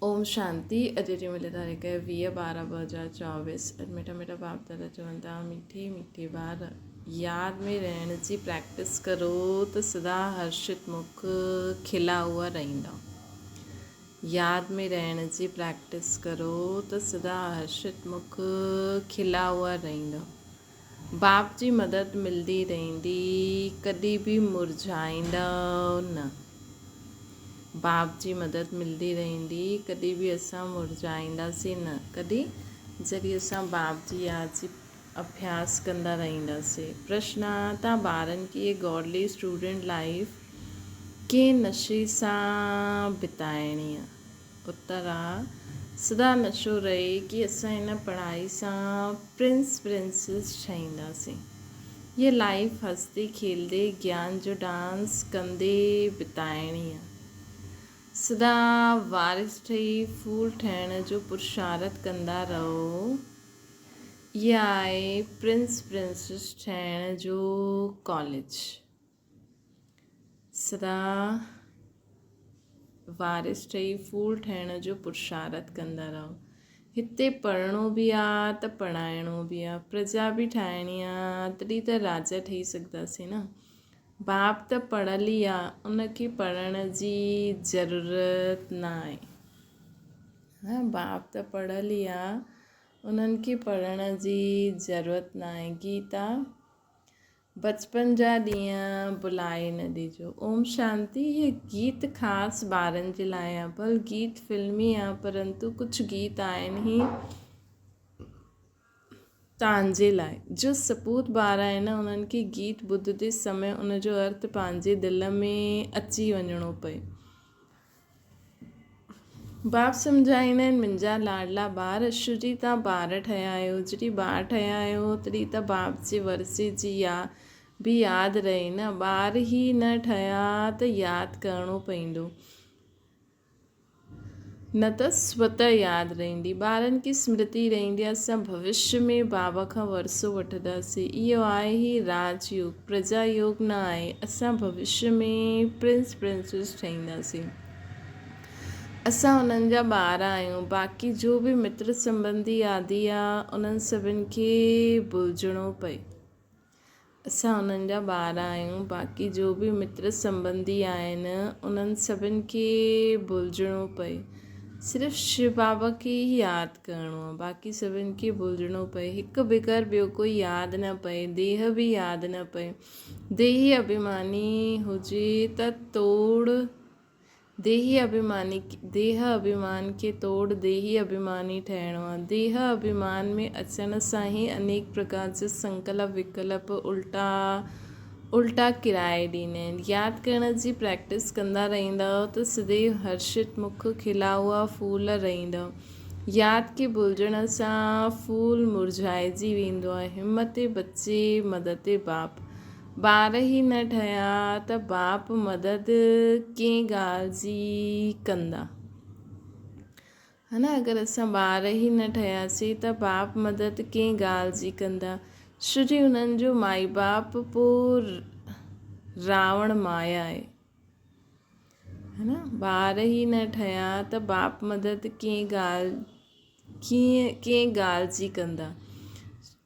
ओम शांति। अॼु जी मिले तारीख़ 20/12/2024। अॼु मिठा मिठा बाप दादा चवनि था, मीठे मीठे ॿार यादि में रहण जी प्रैक्टिस करो त सदा हर्षित मुख खिला हुआ रहंदा। यादि में रहण जी प्रैक्टिस करो त सदा हर्षित मुख खिला हुआ रहंदा। बाप जी मदद मिलंदी रहंदी, कॾहिं बि मुरझाईंदा न। बाप जी मदद मिलंदी रहंदी, कॾहिं बि असां मुरझाईंदासीं न। कॾहिं जॾहिं असां बाप जी यादि जी अभ्यास कंदा रहंदासीं। प्रश्न आहे, तव्हां ॿारनि खे इहे गॉडली स्टूडेंट लाइफ कंहिं नशे सां बिताइणी आहे? उत्तर आहे, सदा नशो रहे कि असां हिन पढ़ाई सां प्रिंसेस ठाहींदासीं। हीअ लाइफ हंसदे खेलदे ज्ञान जो डांस कंदे बिताइणी आहे। सदा वारिस ठही फूल ठहिण जो पुरुषार्थ कंदा रहो। इहा आहे प्रिंसेस ठहिण जो कॉलेज। सदा वारिस ठही फूल ठहिण जो पुरुषार्थ कंदा रहो। हिते पढ़णो बि आहे त पढ़ाइणो बि आहे, प्रजा बि ठाहिणी आहे, तॾहिं त राजा ठही सघंदासीं न। बाप त पढ़ियल ई आहे, उनखे पढ़ण जी ज़रूरत न आहे। बाप त पढ़ियल ई आहे, उन्हनि खे पढ़ण जी ज़रूरत न आहे। गीता, बचपन जा ॾींहं भुलाए न ॾिजो। ओम शांति। हीअ गीत ख़ासि ॿारनि जे लाइ आहे, भले गीत फिल्मी आहे, परंतु कुझु गीत आहिनि ही तव्हांजे लाइ। जो सपूत ॿार आहिनि, उन्हनि खे गीत ॿुधंदे समय उनजो अर्थ पंहिंजे दिलि में अची वञिणो पए। बाप सम्झाईंदा आहिनि, मुंहिंजा लाडला ॿार, अशु जी तव्हां ॿार ठहिया आहियो। जॾहिं ॿार ठहिया आहियो तॾहिं त बाप जे वरसे जी बि यादि रहे न। ॿार ई न ठहिया त यादि करिणो पवंदो, न त स्वतः यादि रहंदी। ॿारनि की स्मृति रहंदी, असां भविष्य में बाबा खां वरसो वठंदासीं। इहो आहे ही राजयोग, प्रजा योग न आहे। असां भविष्य में प्रिंसेस ठहींदासीं। असां उन्हनि जा ॿार आहियूं। बाक़ी जो बि मित्र संबंधी आदि आहे, उन्हनि सभिनि खे भुलिजणो पए। असां उन्हनि जा ॿार आहियूं। बाक़ी जो बि मित्र संबंधी आहिनि, उन्हनि सभिनि खे भुलिजणो पए। सिर्फ़ु शिव बाबा खे ई यादि करिणो आहे, बाक़ी सभिनि खे भुलिजणो पए। हिकु बग़ैर ॿियो कोई यादि न पए, देह बि यादि न पए। देही अभिमानी हुजे त तोड़ देह अभिमान खे तोड़ देही अभिमानी ठहिणो आहे। देह अभिमान में अचण सां ई अनेक प्रकार जा संकल्प विकल्प उल्टा किराए ॾींदा आहिनि। यादि करण जी प्रैक्टिस कंदा रहंदव त सदैव हर्षित मुख खिला हुआ फूल रहंदव। यादि खे भुलिजण सां फूल मुरझाइजी वेंदो आहे। हिमत बचे मदद बाप। ॿार ई न ठहिया त बाप मदद कंहिं ॻाल्हि जी कंदा, है न। अगरि असां ॿार ई न ठहियासीं त बाप मदद कंहिं ॻाल्हि जी कंदा। छो जो उन्हनि जो माई बाप पोइ रावण माया आहे, है न। ॿार ई न ठहिया त बाप मदद कंहिं ॻाल्हि जी कंदा,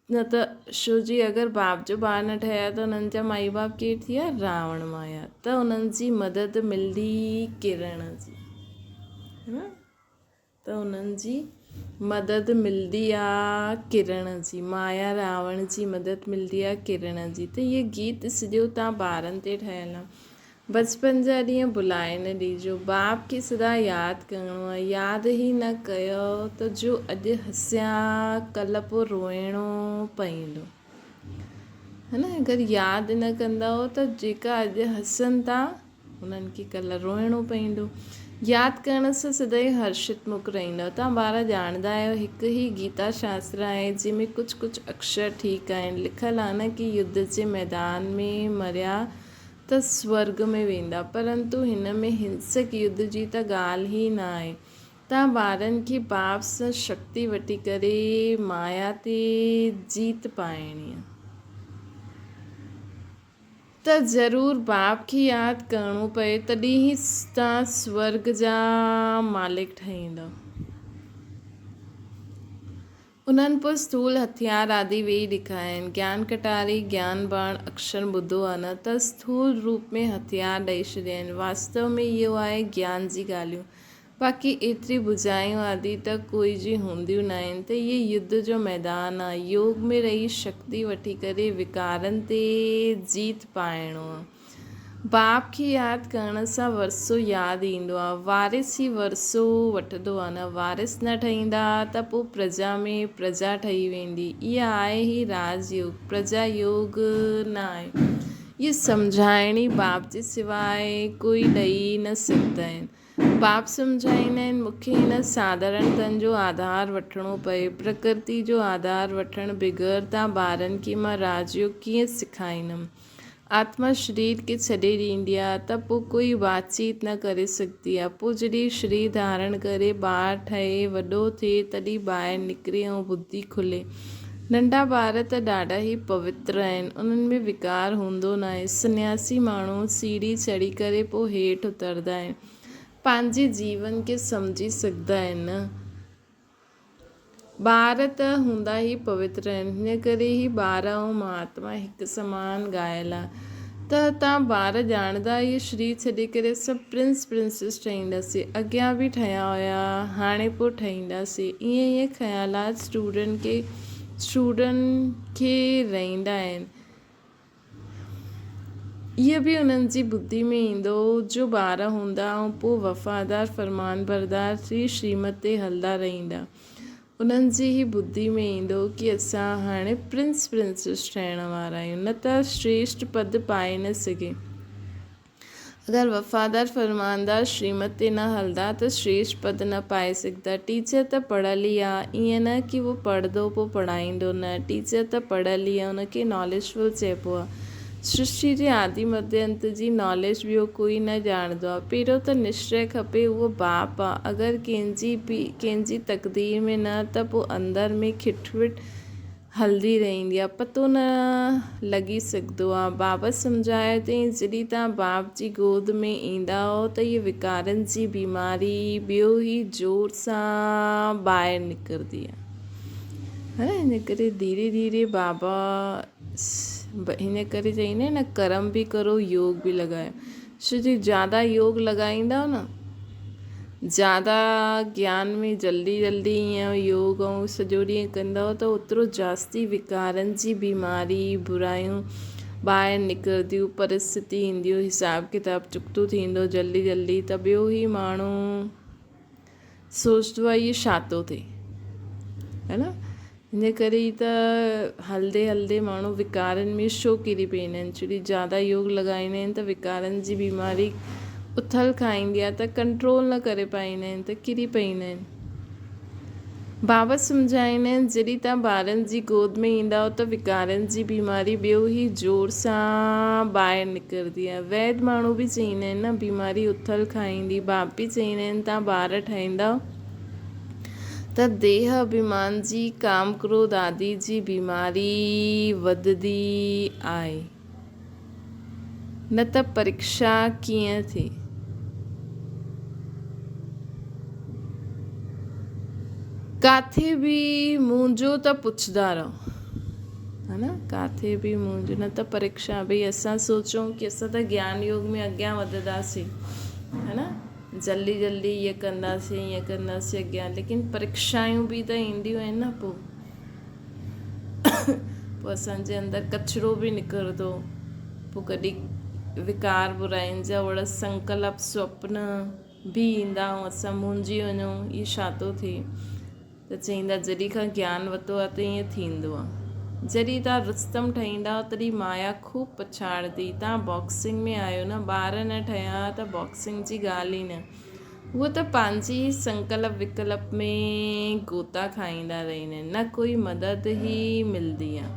न त छो जी अगरि बाप जो ॿार न ठहिया त उन्हनि जा माई बाप केरु थी विया? रावण माया। त उन्हनि जी मदद मिलंदी किरण जी, है न। त उन्हनि जी मदद मिलंदी आहे किरण जी। माया रावण जी मदद मिलंदी आहे किरण जी। त इहे गीत सॼो तव्हां ॿारनि ते ठहियलु आहे। बचपन जा ॾींहं भुलाए न ॾिजो। बाप खे सदा यादि करिणो आहे। यादि ई न कयो त जो अॼु हसिया कल्ह पोइ रोइणो पवंदो, है न। अगरि यादि न कंदव त जेका अॼु हसनि था उन्हनि खे कल्ह रोइणो पवंदो। यादि करण सां सदैव हर्षित मुख रहंदव। तव्हां ॿार ॼाणंदा आहियो, हिकु ई गीता शास्त्र आहे जंहिंमें कुझु अक्षर ठीकु आहिनि। लिखियलु आहे न कि युद्ध जे मैदान में मरिया त स्वर्ग में वेंदा, परंतु हिन में हिंसक युद्ध जी त ॻाल्हि ई न आहे। तव्हां ॿारनि खे बाप सां शक्ति वठी करे माया ते जीत पाइणी आहे। त ज़रूरु बाप खे यादि करिणो पए, तॾहिं ई तव्हां स्वर्ग जा मालिक ठहींदव। उन्हनि पोइ स्थूल हथियार आदि वेही ॾेखारिया आहिनि। ज्ञान कटारी ज्ञान बाण अक्षर ॿुधो आहे न, त स्थूल रूप में हथियार ॾेई छॾिया आहिनि। वास्तव में इहो आहे ज्ञान जी ॻाल्हियूं। बाक़ी एतिरी बुझायूं आदि त कोई जी हूंदियूं न आहिनि। त इहे युद्ध जो मैदान आहे। योग में रही शक्ति वठी करे विकारनि ते जीत पाइणो आहे। बाप खे यादि करण सां वरसो यादि ईंदो आहे। वारिस ई वरसो वठंदो आहे न। वारिस न ठहींदा त पोइ प्रजा में प्रजा ठही वेंदी। इहा आहे ई राजयोग, प्रजा योग न आहे। इहे सम्झाइणी बाप जे सवाइ कोई ॾेई न सघंदा आहिनि। बाप सम्झाईंदा आहिनि, मूंखे हिन साधारण तन जो आधार वठिणो पए। प्रकृति जो आधार वठण बग़ैर तव्हां ॿारनि खे मां राजयोग कीअं सेखारींदमि। आत्मा शरीर खे छॾे ॾींदी आहे त पोइ कोई बातचीत न करे सघंदी आहे। पोइ जॾहिं शरीर धारण करे ॿार ठहे वॾो थिए तॾहिं ॿाहिरि निकिरे ऐं बुद्धि खुले। नंढा ॿार त ॾाढा ई पवित्र आहिनि, उन्हनि में विकार हूंदो न आहे। सन्यासी माण्हू सीढ़ी चढ़ी करे पोइ हेठि उतरंदा आहिनि, पंहिंजे जीवन खे सम्झी सघंदा आहिनि न। ॿार त हूंदा ई पवित्र आहिनि, हिन करे ई ॿार ऐं महात्मा हिकु समान ॻाल्हि आहे। त तव्हां ॿार ॼाणंदा इहे शरीर छॾे करे सभु प्रिंस प्रिंसेस ठहींदासीं। अॻियां बि ठहिया हुया, हाणे पोइ ठहींदासीं। ईअं ख़्यालात स्टूडेंट खे रहंदा आहिनि। इहो बि उन्हनि जी बुद्धि में ईंदो जो ॿार हूंदा ऐं पोइ वफ़ादार फरमान बरदार थी श्रीमत ते हलंदा रहंदा। उन्हनि जी ई बुद्धि में ईंदो कि असां हाणे प्रिंस प्रिंसेस ठहिण वारा आहियूं, न त श्रेष्ठ पद पाए न सघे। अगरि वफ़ादार फरमानदार श्रीमत ते न हलंदा त श्रेष्ठ पद न पाए सघंदा। टीचर त पढ़ियल ई आहे, ईअं न कि उहो पढ़ंदो पोइ पढ़ाईंदो न। टीचर त पढ़ियल ई आहे, उनखे नॉलेजफुल चइबो आहे। सृष्टि जे आदि मध्य अंत जी नॉलेज ॿियो कोई न ॼाणंदो आहे। पहिरियों त निश्चय खपे, उहो बाप आहे। अगरि कंहिंजी तक़दीर में न त पोइ अंदरि में खिटविट हलंदी रहंदी आहे, पतो न लॻी सघंदो आहे। बाबा सम्झायो अथई, जॾहिं तव्हां बाप जी गोद में ईंदा हो त इहे विकारनि जी बीमारी ॿियो ई ज़ोर सां ॿाहिरि निकिरंदी आहे। हिन करे धीरे धीरे बाबा हिन करे चईंदा आहिनि न, कर्म बि करो योग बि लॻायो। छो जो ज़्यादा योग लॻाईंदव न, ज़्यादा ज्ञान में जल्दी ईअं योग ऐं सॼो ॾींहुं कंदव त ओतिरो जास्ती विकारनि जी बीमारी बुरायूं ॿाहिरि निकिरंदियूं, परिस्थिति ईंदियूं, हिसाब किताब चुक्तो थींदो जल्दी त ॿियो ई माण्हू सोचंदो आहे इहे छा थो थिए, है न। हिन करे ई त हलंदे माण्हू विकारनि में छो किरी पवंदा आहिनि। छो ज़्यादा योग लॻाईंदा आहिनि त विकारनि जी बीमारी उथल खाईंदी आहे त कंट्रोल न करे पाईंदा आहिनि त किरी पवंदा आहिनि। बाबा सम्झाईंदा आहिनि, जॾहिं तव्हां ॿारनि जी गोद में ईंदा हो त विकारनि जी बीमारी ॿियो ई ज़ोर सां ॿाहिरि निकिरंदी आहे। वैद माण्हू बि चईंदा आहिनि न, बीमारी उथल खाईंदी। बाप बि चईंदा आहिनि, तव्हां ॿार ठाहींदा त देह अभिमान जी, काम क्रोध आदि जी बीमारी वधंदी आहे, न त परीक्षा कीअं थिए। काथे बि मुंहिंजो त पुछंदा रहो, है न। काथे बि मुंहिंजो, न त परीक्षा। भई असां सोचूं कि असां त ज्ञान योग में अॻियां वधंदासीं, है न, जल्दी ईअं कंदासीं अॻियां, लेकिन परीक्षायूं बि त ईंदियूं आहिनि न। पोइ असांजे अंदरि कचिरो बि निकिरंदो, पोइ कॾहिं विकार बुराइनि जा ओड़ा संकल्प स्वप्न बि ईंदा ऐं असां मुंझी वञूं, इहो छा थो थिए। त चईंदा, जॾहिं खां ज्ञान वरितो आहे त ईअं थींदो आहे। जॾहिं तव्हां रुस्तम ठहींदा तॾहिं माया खूब पछाड़ंदी। तव्हां बॉक्सिंग में आहियो न, ॿार न ठहिया त बॉक्सिंग जी ॻाल्हि ई न। उहो त पंहिंजी संकल्प विकल्प में गोता खाईंदा रहंदा आहिनि, न कोई मदद ई मिलंदी आहे,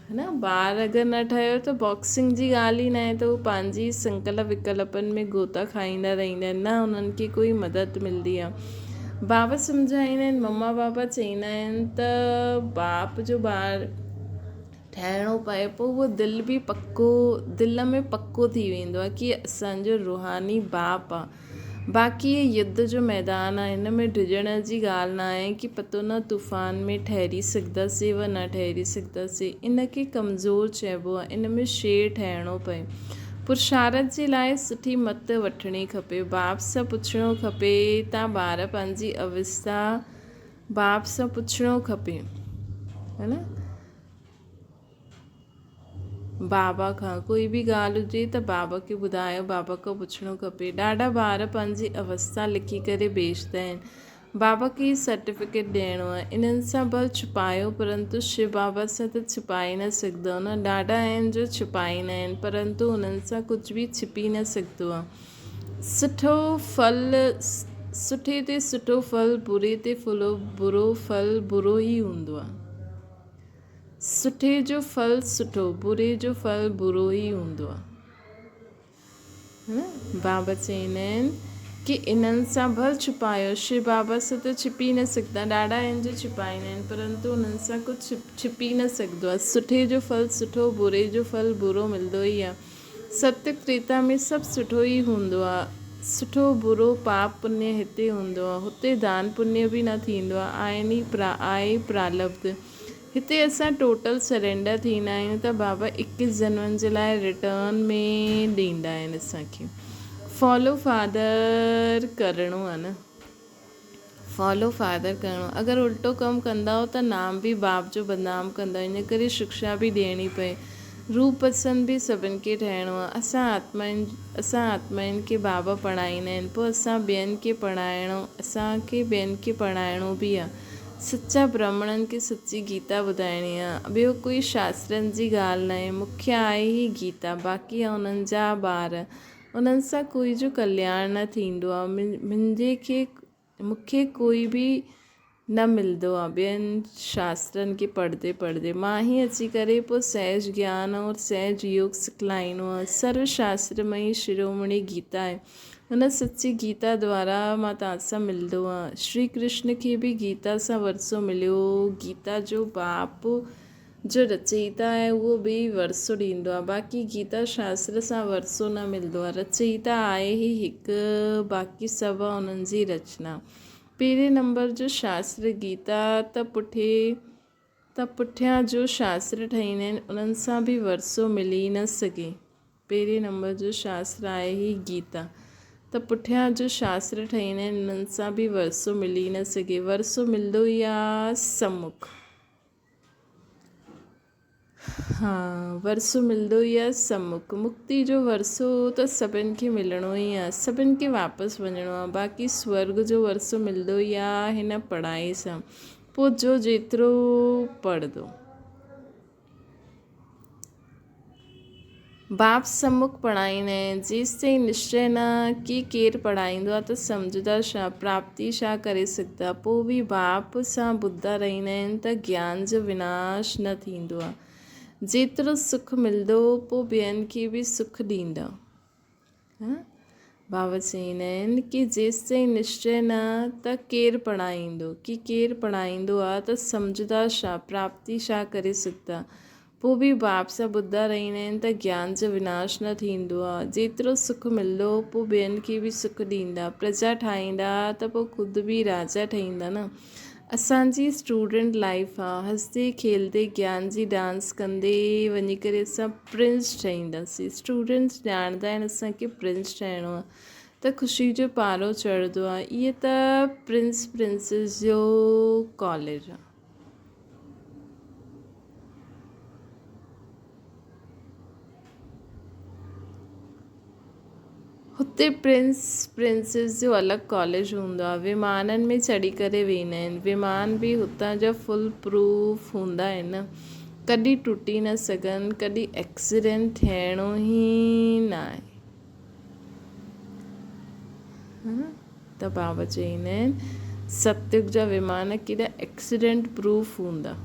है न। ॿार अगरि न ठहियो त बॉक्सिंग जी ॻाल्हि ई न आहे, त उहो पंहिंजी संकल्प विकल्पनि में गोता खाईंदा रहंदा आहिनि, न उन्हनि खे कोई मदद मिलंदी आहे। बाबा सम्झाईंदा आहिनि, मम्मा पापा चईंदा आहिनि त बाप जो ॿार ठाहिणो पए पोइ उहो दिलि में पको थी वेंदो आहे कि असांजो रूहानी बाप आहे। बाक़ी ये युद्ध जो मैदान आहे, हिन में डिॼण जी ॻाल्हि न आहे कि पतो न तूफ़ान में ठहिरी सघंदासीं व न ठहिरी सघंदासीं। इन खे कमज़ोर चइबो आहे। इन में शेर ठहिणो पए। पुरुषार्थ जे लाइ सुठी मत वठणी खपे। बाप सां पुछणो खपे, तव्हां ॿार पंहिंजी अवस्था बाप सां पुछणो खपे, है न। बाबा खां कोई बि ॻाल्हि हुजे त बाबा खे ॿुधायो, बाबा खां पुछणो खपे। ॾाढा ॿार पंहिंजी अवस्था लिखी करे बेचंदा आहिनि। बाबा खे सर्टिफिकेट ॾियणो आहे, इन्हनि सां भले छुपायो परंतु शिव बाबा सां त छुपाए न सघंदो न। ॾाढा आहिनि जो छुपाईंदा आहिनि परंतु उन्हनि सां कुझु बि छिपी न सघंदो आहे। सुठे ते सुठो फल, बुरे ते बुरो फल बुरो ई हूंदो आहे। सुठे जो फल सुठो, बुरे जो फल बुरो ई हूंदो आहे। बाबा चवंदा आहिनि कि इन्हनि सां भले छुपायो, शिव बाबा सां त छिपी न सघंदा। ॾाढा आहिनि जो छुपाईंदा आहिनि परंतु उन्हनि सां कुझु छिपी न सघंदो आहे। सुठे जो फल सुठो, बुरे जो फल बुरो मिलंदो ई आहे। सत्य त्रेता में सभु सुठो ई हूंदो आहे। सुठो बुरो पाप पुण्य हिते हूंदो आहे, हुते दान पुण्य बि न थींदो आहे। आहे प्रारब्ध। हिते असां टोटल सरेंडर थींदा आहियूं त बाबा 21 जन्मनि जे लाइ रिटर्न में ॾींदा आहिनि असांखे। फॉलो फादर करिणो आहे न, फॉलो फादर करिणो। अगरि उल्टो कमु कंदा त नाम बि बाप जो बदनाम कंदा। इन करे शिक्षा बि ॾियणी पए। रूप पसंद बि सभिनि खे ठहिणो आहे। असां आत्माउनि खे बाबा पढ़ाईंदा आहिनि, पोइ ॿियनि खे पढ़ाइणो बि आहे। सचा ब्राह्मणनि खे सची गीता ॿुधाइणी आहे। ॿियो कोई शास्त्रनि जी ॻाल्हि न आहे, मुख्य आहे ई गीता। बाक़ी आहे उन्हनि जा ॿार, उन्हनि सां कोई जो कल्याण न थींदो आहे। मूंखे कोई बि न मिलंदो आहे ॿियनि शास्त्रनि खे पढ़ंदे मां ही अची करे पोइ सहज ज्ञान और सहज योग सिखलाईंदो आहे। सर्वशास्त्रमयी शिरोमणि गीता आहे। हुन सची गीता द्वारा मां तव्हां सां मिलंदो आहे। श्री कृष्ण खे बि गीता सां वरसो मिलियो। गीता जो बाप जो रचयिता आहे उहो बि वरसो ॾींदो आहे। बाक़ी गीता शास्त्र सां वरसो न मिलंदो आहे। रचयिता आहे ई हिकु, बाक़ी सभु उन्हनि जी रचना। पहिरें नंबर जो शास्त्र गीता त पुठियां जो शास्त्र ठाहींदा आहिनि, उन्हनि सां बि वरसो मिली न सघे। पहिरें नंबर जो शास्त्र आहे ई गीता, त पुठियां जो शास्त्र ठाहींदा आहिनि, उन्हनि सां बि वरसो मिली न सघे। वरसो मिलंदो ई आहे सम्मुख। वरसो मिलंदो ई आहे सम्मुख। मुक्ति जो वरसो त सभिनि खे मिलणो ई आहे, सभिनि खे वापसि वञिणो आहे। बाक़ी स्वर्ग जो वरसो मिलंदो ई आहे हिन पढ़ाई सां। पोइ जो जेतिरो पढ़ंदो। बाप सम्मुख पढ़ाईंदा आहिनि। जेसि ताईं निश्चय न कि केरु पढ़ाईंदो आहे त सम्झंदा छा, प्राप्ति छा करे सघंदा। पोइ बि बाप सां ॿुधंदा रहंदा आहिनि त ज्ञान जो विनाश न थींदो आहे। जेतिरो सुख मिलंदो पोइ ॿियनि खे बि सुख ॾींदा। बाबा चवंदा आहिनि कि जेसि ताईं निश्चय न त केरु पढ़ाईंदो आहे त सम्झंदा छा, प्राप्ति छा करे सघंदा। पोइ बि बाप सां ॿुधंदा रहंदा आहिनि त ज्ञान जो विनाश न थींदो आहे। जेतिरो सुख मिलंदो पोइ ॿियनि खे बि सुख ॾींदा। प्रजा ठाहींदा त पोइ ख़ुदि बि राजा ठहींदा न। असांजी स्टूडेंट लाइफ आहे। हंसदे खेलंदे ज्ञान जी डांस कंदे वञी करे असां प्रिंस ठहींदासीं। स्टूडेंट्स ॼाणंदा आहिनि असांखे प्रिंस ठहिणो आहे त ख़ुशी जो पारो चढ़ंदो आहे। इहे त प्रिंसेस जो कॉलेज आहे। हुते प्रिंसेस जो अलॻि कॉलेज हूंदो आहे। विमाननि में चढ़ी करे वेंदा आहिनि। विमान बि हुतां जा फुल प्रूफ हूंदा आहिनि, कॾहिं टुटी न सघनि, कॾहिं एक्सीडेंट थियणो ई न आहे। त बाबा चवंदा आहिनि सतयुग जा विमान केॾा एक्सीडेंट प्रूफ हूंदा,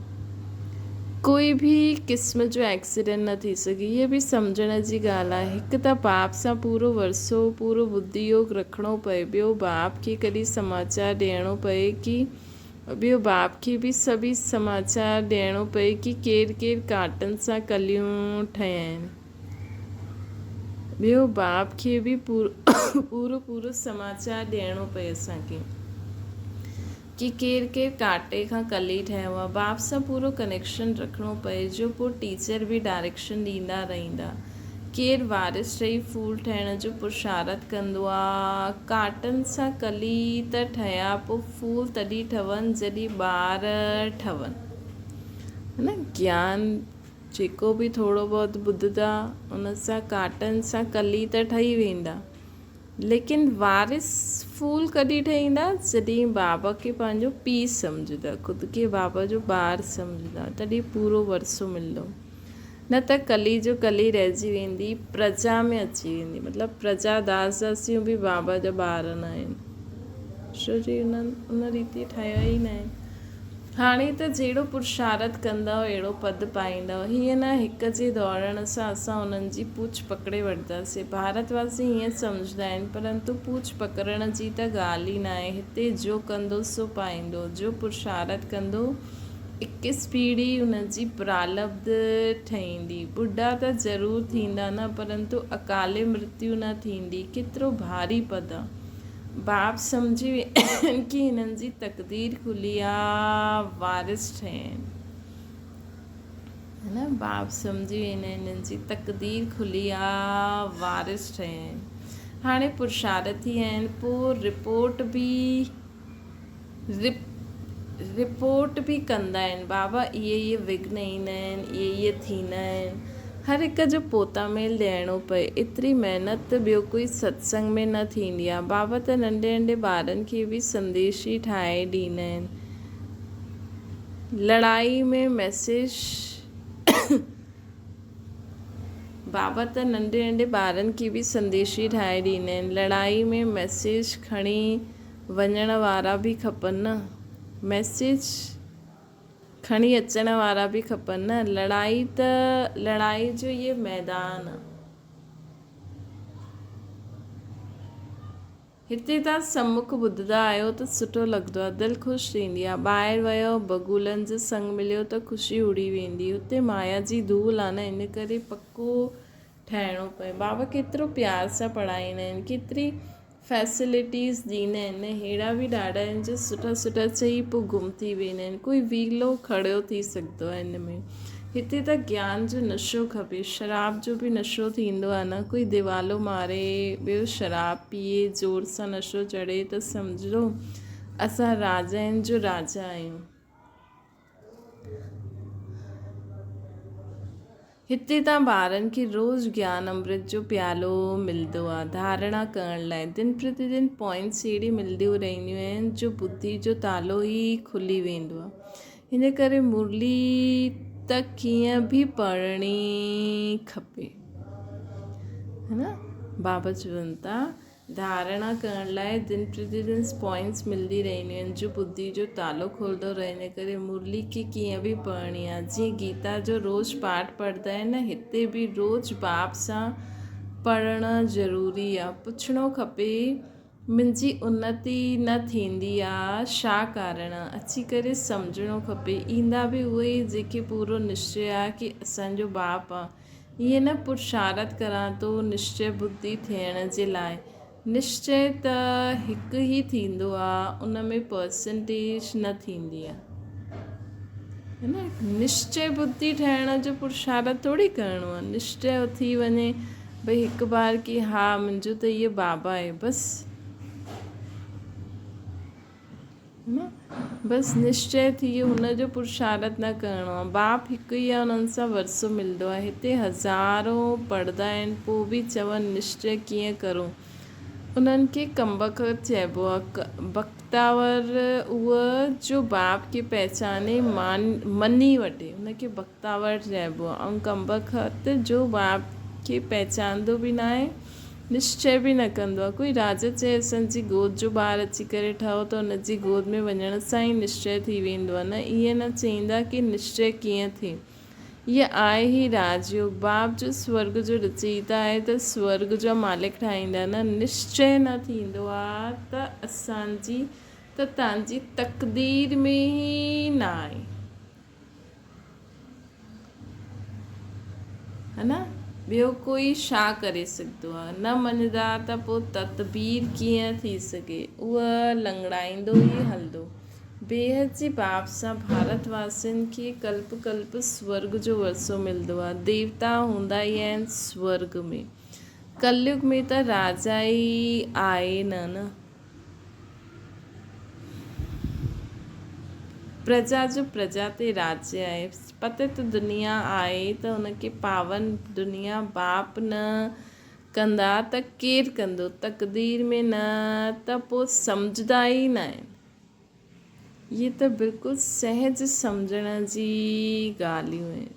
कोई बि क़िस्म जो एक्सीडेंट न थी सघे। इहे बि सम्झण जी ॻाल्हि आहे। हिकु त बाप सां पूरो वरसो, पूरो बुद्धि योग रखिणो पए। ॿियो बाप खे कॾहिं समाचार ॾियणो पए कि ॿियो बाप खे बि सभी समाचार ॾियणो पए कि केरु केरु काटनि सां कलियूं ठहिया आहिनि। ॿियो बाप खे बि पूरो समाचार ॾियणो पए असांखे कि केरु केरु काटे खां कली ठहियो आहे। बाप सां पूरो कनेक्शन रखिणो पए जो पोइ टीचर बि डायरेक्शन ॾींदा रहंदा। केरु वारिस ठही फूल ठहिण जो पुरुषारत कंदो आहे। काटनि सां कली त ठहिया, पोइ फूल तॾहिं ठहनि जॾहिं ॿार ठहनि, है न। ज्ञान जेको बि थोरो बहुत ॿुधंदा उन सां काटनि सां कली त ठही वेंदा, लेकिन वारिस फूल कॾहिं ठहींदा जॾहिं बाबा खे पंहिंजो पीउ सम्झंदा, ख़ुदि खे बाबा जो ॿारु सम्झंदा, तॾहिं पूरो वरसो मिलंदो। न त कली जो कली रहिजी वेंदी, प्रजा में अची वेंदी। मतिलबु प्रजा दास दासियूं बि बाबा जा ॿार न आहिनि, छो जो उन रीति ठाहिया ई न आहिनि। हाणे त जहिड़ो पुरुषारत कंदव अहिड़ो पद पाईंदव। हीअं न हिक जे दौड़ण सां असां उन्हनि जी पूछ पकिड़े वठंदासीं। भारतवासी हीअं सम्झंदा आहिनि, परंतु पूछ पकड़ण जी त ॻाल्हि ई न आहे। हिते जो कंदो सो पाईंदो, जो पुरुषारत कंदो 21 पीढ़ी हुनजी प्रालब्ध ठहींदी। ॿुढा त ज़रूरु थींदा न, परंतु अकाले मृत्यु न थींदी। केतिरो भारी पद आहे। बाप सम्झी वेंदा कि हिननि जी तक़दीर खुली आहे, वारिस ठहिया आहिनि, है न। बाप सम्झी वेंदा आहिनि हिननि जी तक़दीर खुली आहे, वारिस ठहिया आहिनि। हाणे पुरुषारत थी आहिनि, पोइ रिपोर्ट बि कंदा आहिनि। बाबा इहे विघ्न ईंदा आहिनि, इहे थींदा आहिनि। हर हिक जो पोता मेल ॾियणो पए। एतिरी महिनत ॿियो कोई सत्संग में न थींदी आहे। बाबा त नंढे नंढे ॿारनि खे बि संदेश ई ठाहे ॾींदा आहिनि। लड़ाई में मैसेज बाबा त नंढे नंढे ॿारनि खे बि संदेश ई ठाहे ॾींदा आहिनि। लड़ाई में मैसेज खणी वञण वारा बि खपनि न, मैसेज खणी अचण वारा बि खपनि न। लड़ाई जो इहे मैदान आहे। हिते तव्हां सम्मुख ॿुधंदा आहियो त सुठो लॻंदो आहे, दिलि ख़ुशि थींदी आहे। ॿाहिरि वियो बगुलनि जो संग मिलियो त ख़ुशी उड़ी वेंदी। हुते माया जी धूल आहे न, इन करे पको ठाहिणो पए। बाबा केतिरो प्यार सां पढ़ाईंदा आहिनि, केतिरी फैसिलिटीज़ ॾींदा आहिनि। अहिड़ा बि ॾाढा आहिनि जो सुठा सुठा चई पोइ गुम थी वेंदा आहिनि। कोई विलो खड़ियो थी सघंदो आहे हिन में। हिते त ज्ञान जो नशो खपे। शराब जो बि नशो थींदो आहे न। कोई दिवालो मारे, ॿियो शराब पीए, ज़ोर सां नशो चढ़े त सम्झो असां राजाउनि जो राजा आहियूं। हिते तव्हां ॿारनि खे रोज़ु ज्ञान अमृत जो प्यालो मिलंदो आहे धारणा करण लाइ। दिन प्रतिदिन पॉइंट्स अहिड़ी मिलंदियूं रहंदियूं आहिनि जो बुद्धि जो तालो ई खुली वेंदो आहे। हिन करे मुरली त कीअं बि पढ़णी खपे, है न। बाबा चवनि था धारणा करण लाइ दिन प्रतिदिन पॉइंट्स मिलंदी रहंदियूं आहिनि जो बुद्धि जो तालो खोलंदो रहे। हिन करे मुरली खे कीअं बि पढ़णी आहे। जीअं गीता जो रोज़ु पाठ पढ़ंदा आहिनि न, हिते बि रोज़ु बाप सां पढ़णु ज़रूरी आहे। पुछणो खपे मुंहिंजी उन्नति न थींदी आहे, छा कारण आहे। अची करे सम्झणो खपे। ईंदा बि उहे ई जेके पूरो निश्चय आहे कि असांजो बाप आहे। ईअं न पुरुषारत करां थो निश्चय बुद्धि थियण जे लाइ। निश्चय त हिकु ई थींदो आहे, उन में परसेंटेज न थींदी आहे, है न। निश्चय बुद्धि ठहिण जो पुरुषारत थोरी करिणो आहे। निश्चय थी वञे भई हिकु बार कि हा मुंहिंजो त इहो बाबा आहे, बसि, है न। बसि निश्चय थी वियो, हुनजो पुरुषारत न करिणो आहे। बाप हिकु ई आहे, उन्हनि सां वरसो मिलंदो आहे। हिते हज़ारों पढ़ंदा आहिनि, पोइ बि चवनि निश्चय कीअं करूं। उन्हनि खे कमबख़्त चइबो आहे। बख़्तावर उहो जो बाप खे पहचाने मनी वठे, हुनखे बख़्तावर चइबो आहे। ऐं कमबख़्त जो बाप खे पहचानंदो बि न आहे, निश्चय बि न कंदो आहे। कोई राजा चए असांजी गोद जो ॿारु अची करे ठहो त हुनजी गोद में वञण सां ई निश्चय थी वेंदो आहे न। ईअं न चईंदा कि निश्चय कीअं थिए। हीअ आहे ई राजयोग। बाप जो स्वर्ग जो रचयिता आहे त स्वर्ग जो मालिक ठाहींदा न। निश्चय न थींदो आहे त असांजी त तव्हांजी तक़दीर में ई न आहे, है न। ॿियो कोई छा करे सघंदो आहे, न मञंदा त पोइ तदबीर कीअं थी सघे, उहा लंगड़ाईंदो ई हलंदो। बेहद जी बाप सां भारतवासियुनि खे कल्प कल्प स्वर्ग जो वरसो मिलंदो आहे। देवता हूंदा ई आहिनि स्वर्ग में, कलयुग में त राजा ई आहे न। प्रजा जो प्रजा ते राज्य आहे। पतित दुनिया आहे त उनखे पावन दुनिया बाप न कंदा त केरु कंदो, तक़दीर में न त पोइ सम्झंदा ई न आहिनि। ये त बिल्कुलु सहज सम्झण जी ॻाल्हियूं आहिनि।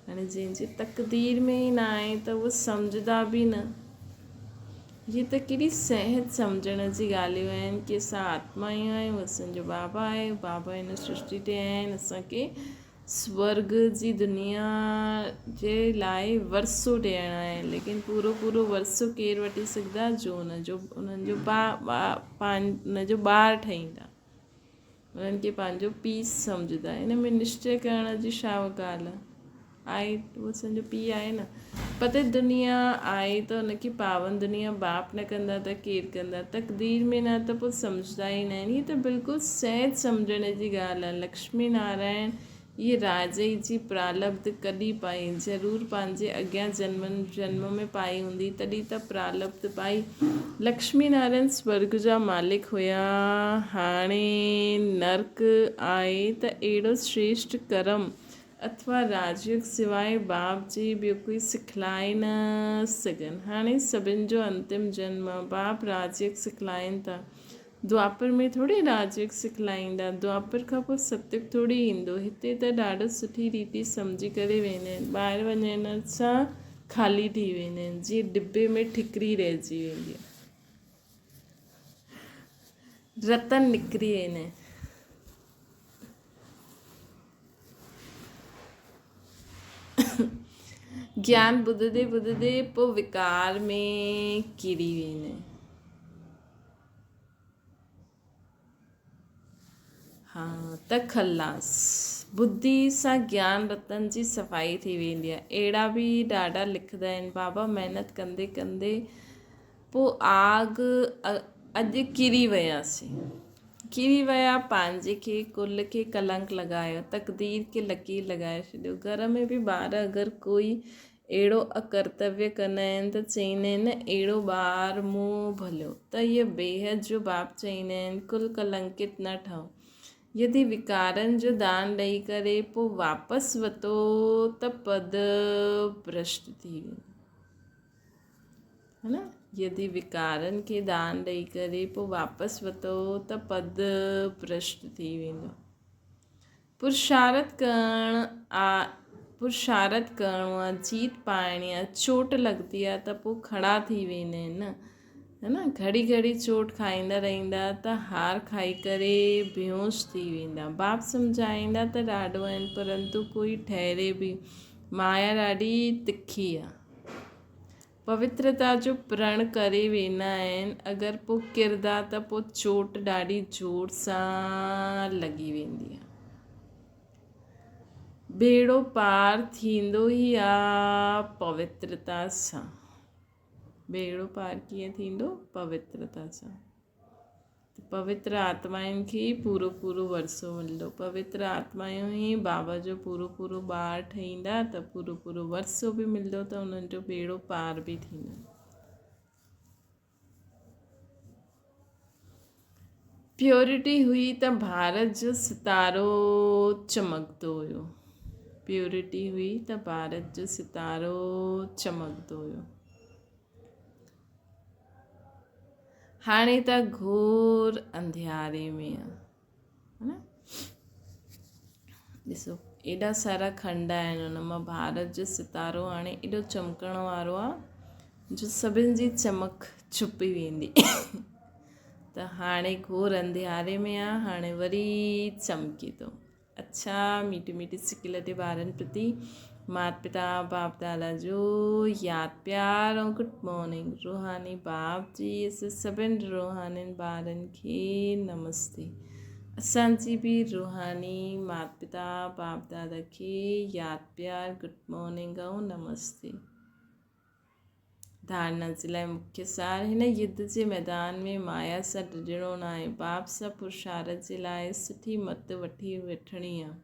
हाणे जंहिंजी तक़दीर में ई न आहे त उहो सम्झंदा बि न। ये त केॾी सहज सम्झण जी ॻाल्हियूं आहिनि कि असां आत्मायूं आहियूं, असांजो बाबा आहे, बाबा हिन सृष्टि ते आहिनि असांखे स्वर्ग जी दुनिया जे लाइ वरसो ॾियणो आहे। लेकिन पूरो वरसो केरु वठी सघंदा, जो उन्हनि जो ॿार ठहींदा, उन्हनि खे पंहिंजो पीउ सम्झंदा। हिन में निश्चय करण जी छा ॻाल्हि आहे, उहो असांजो पीउ आहे न। पतित दुनिया आहे त उनखे पावन दुनिया बाप न कंदा त केरु कंदा, तक़दीर में न त पोइ सम्झंदा ई न आहिनि। हीअ त बिल्कुलु सहज सम्झण जी ॻाल्हि आहे। लक्ष्मी नारायण ये राजे जी प्रालब्ध कॾहिं पाई, ज़रूरु पंहिंजे अॻियां जन्म में पाई हूंदी, तॾहिं त प्रालब्ध पाई। लक्ष्मी नारायण स्वर्ग जा मालिक हुया, हाणे नर्क आहे त अहिड़ो श्रेष्ठ कर्म अथवा राजयोग सिवाइ बाप जी ॿियो कोई सिखलाए न सघनि। हाणे सभिनि जो अंतिम जन्म बाप राजयोग सिखलाइनि था। द्वापर में थोरी राजयोग सिखलाईंदा, द्वापर खां पोइ सतयुग थोरी ईंदो। हिते त ॾाढो सुठी रीति सम्झी करे वेंदा आहिनि, ॿाहिरि वञण सां ख़ाली थी वेंदा आहिनि, जीअं डिॿे में ठिकरी रहिजी वेंदी आहे, रतन निकिरी वेंदा आहिनि। ज्ञान ॿुधंदे ॿुधंदे पोइ विकार में किरी वेंदा आहिनि। हाँ त खलास बुद्धि सां ज्ञान रतन जी सफ़ाई थी वेंदी आहे। अहिड़ा बि ॾाढा लिखंदा आहिनि, बाबा महिनत कंदे कंदे पोइ अॼु किरी विया, पंहिंजे खे कुल खे कलंक लॻायो, तक़दीर खे लकीर लॻाए छॾियो। घर में बि ॿार अगरि कोई अहिड़ो अकर्तव्य कंदा आहिनि त चईंदा आहिनि न अहिड़ो ॿारु मूं भलियो, त इहे बेहद जो बाप चईंदा आहिनि कुल कलंकित न ठहो। यदि विकारनि जो दान ॾेई करे पोइ वापसि वरितो त पद भ्रष्ट थी वेंदो, है न। यदि विकारनि खे दान ॾेई करे पोइ वापसि वरितो त पद भ्रष्ट थी वेंदो। पुरुषार्थ करणो आहे, जीत पाइणी आहे, चोट लॻंदी आहे त पोइ खड़ा थी वेंदा आहिनि न, है न। घड़ी घड़ी चोट खाईंदा रहंदा त हार खाई करे बेहोश थी वेंदा। बाप सम्झाईंदा त ॾाढो आहिनि, परंतु कोई ठहरे बि, माया ॾाढी तिखी आहे। पवित्रता जो प्रण करे वेंदा आहिनि, अगरि पोइ किरदा त पोइ चोट ॾाढी ज़ोर सां लॻी वेंदी आहे। बेड़ो पार थींदो ई आहे पवित्रता सां। बेड़ो पार कीअं थींदो? पवित्रता सां। पवित्र आत्माउनि खे पूरो वरसो मिलंदो। पवित्र आत्माऊं ई बाबा जो पूरो ॿार ठहींदा त पूरो वरसो बि मिलंदो, त उन्हनि जो बेड़ो पार बि थींदो। प्योरिटी हुई त भारत जो सितारो चमकंदो हुयो। प्योरिटी हुई त भारत जो सितारो चमकंदो हुयो। हाणे त घोर अंधियारे में आहे, है न। ॾिसो एॾा सारा खंड आहिनि, हुन मां भारत जो सितारो हाणे एॾो चमकण वारो आहे जो सभिनि जी चमक छुपी वेंदी। त हाणे घोर अंधियारे में आहे, हाणे वरी चमके थो। अच्छा मीठी सिकिल ते ॿारनि प्रति माता पिता बाप दादा जो यादि प्यार ऐं गुड मॉर्निंग रूहानी बाप जी असां सभिनि रूहानी ॿारनि खे नमस्ते। असांजी बि रूहानी माता पिता बाप दादा खे यादि प्यार गुड मॉर्निंग ऐं नमस्ते। धारणा जे लाइ मुख्य सार हिन युद्ध जे मैदान में माया सां डिॼणो न आहे। बाप सां पुरुषार्थ जे लाइ सुठी मत वठी वठणी आहे।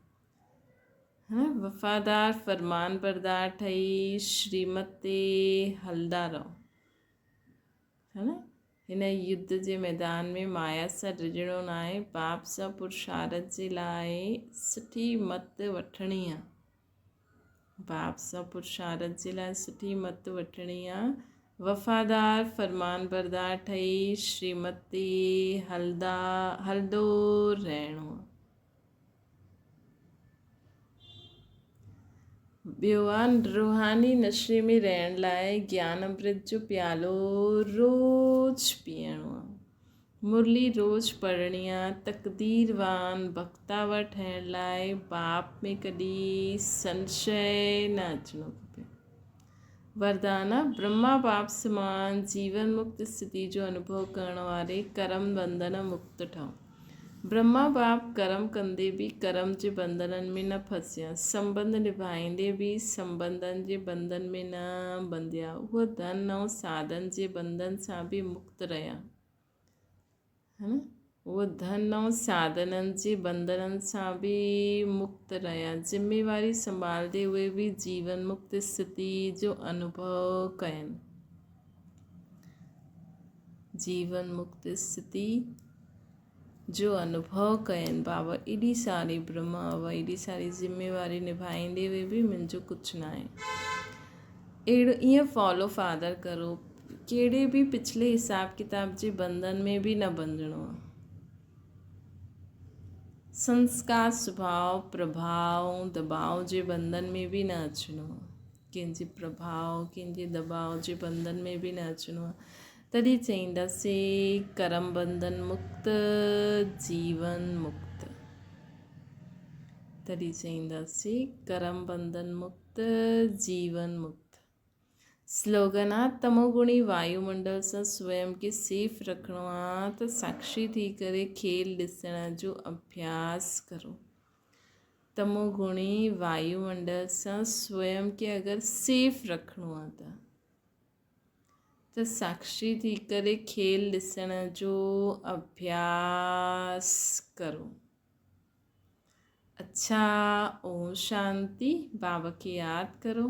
वफ़ादार फरमान बरदार ठही श्रीमत ते हलंदा रहो। है न हिन युद्ध जे मैदान में माया सां डिॼणो न आहे। बाप सां पुरुषार्थ जे लाइ सुठी मत वठणी आहे। बाप सां पुरुषार्थ जे लाइ सुठी मत वठणी आहे। वफ़ादार फरमान बरदार ठही श्रीमत ते हलंदो रहणो आहे। ॿियो आहे रूहानी नशे में रहण लाइ ज्ञान अमृत जो प्यालो रोज़ पीअणो आहे। मुरली रोज़ पढ़णी आहे। तक़दीरवान बख़्तावर ठहिण लाइ बाप में कॾहिं संशय न अचिणो खपे। वरदान ब्रह्मा बाप समान जीवन मुक्त स्थिति जो अनुभव करण वारे कर्म बंधन मुक्त ठहो। ब्रह्मा बाप कर्म कंदे भी कर्म जे बंधननि में न फसिया। संबंध निभाईंदे भी संबंधनि जे बंधन में न बंधिया। उहो धन ऐं साधन जे बंधन सां भी मुक्त रहिया। है न उहो धन ऐं साधननि जे बंधननि सां भी मुक्त रहिया। ज़िम्मेवारी संभालंदे उहे भी जीवन मुक्त स्थिति जो अनुभव कयनि। जीवन मुक्त स्थिति जो अनुभव कयनि। बाबा एॾी सारी ब्रह्मा बाबा एॾी सारी ज़िम्मेवारी निभाईंदे हुए भी मुंहिंजो कुझु न आहे। अहिड़ो ईअं फॉलो फादर करो। कहिड़े भी पिछले हिसाब किताब जे बंधन में भी न बंधणो आहे। संस्कार स्वभाव प्रभाव दबाव जे बंधन में भी न अचिणो आहे। कंहिंजे प्रभाव कंहिंजे दबाव जे बंधन में भी न अचिणो आहे। तॾहिं चईंदासीं कर्म बंधन मुक्त जीवन मुक्त। तॾहिं चईंदासीं कर्म बंधन मुक्त जीवन मुक्त। स्लोगन आहे तमोगुणी वायुमंडल सां स्वयं खे सेफ रखिणो आहे त साक्षी थी करे खेल ॾिसण जो अभ्यास करो। तमोगुणी वायुमंडल सां स्वयं खे अगरि सेफ रखिणो आहे त साक्षी थी करे खेल ॾिसण जो अभ्यास करो। अच्छा ओम शांति। बाबा खे यादि करो।